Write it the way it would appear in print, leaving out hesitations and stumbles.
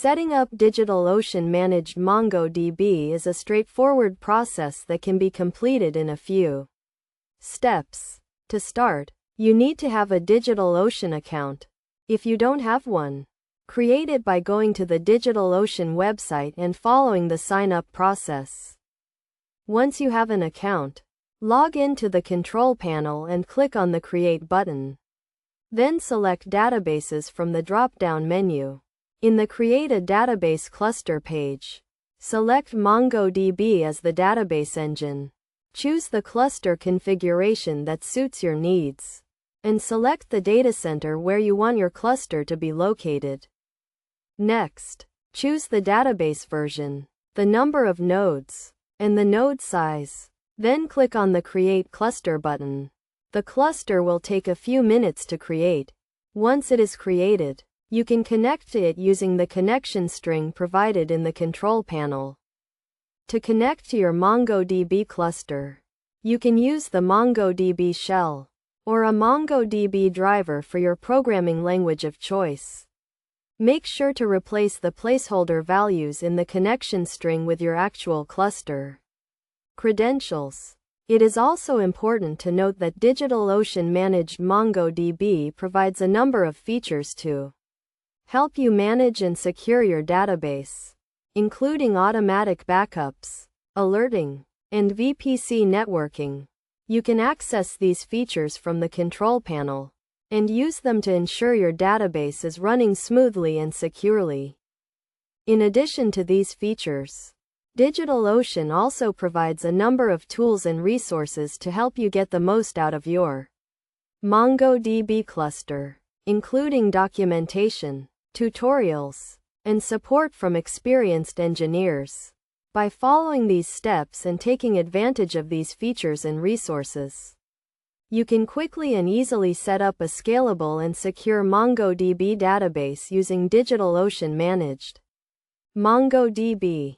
Setting up DigitalOcean Managed MongoDB is a straightforward process that can be completed in a few steps. To start, you need to have a DigitalOcean account. If you don't have one, create it by going to the DigitalOcean website and following the sign-up process. Once you have an account, log into the control panel and click on the Create button. Then select Databases from the drop-down menu. In the Create a Database Cluster page, select MongoDB as the database engine. Choose the cluster configuration that suits your needs, and select the data center where you want your cluster to be located. Next, choose the database version, the number of nodes, and the node size. Then click on the Create Cluster button. The cluster will take a few minutes to create. Once it is created, you can connect to it using the connection string provided in the control panel. To connect to your MongoDB cluster, you can use the MongoDB shell or a MongoDB driver for your programming language of choice. Make sure to replace the placeholder values in the connection string with your actual cluster credentials. It is also important to note that DigitalOcean Managed MongoDB provides a number of features to help you manage and secure your database, including automatic backups, alerting, and VPC networking. You can access these features from the control panel and use them to ensure your database is running smoothly and securely. In addition to these features, DigitalOcean also provides a number of tools and resources to help you get the most out of your MongoDB cluster, including documentation, tutorials, and support from experienced engineers. By following these steps and taking advantage of these features and resources, you can quickly and easily set up a scalable and secure MongoDB database using DigitalOcean Managed MongoDB.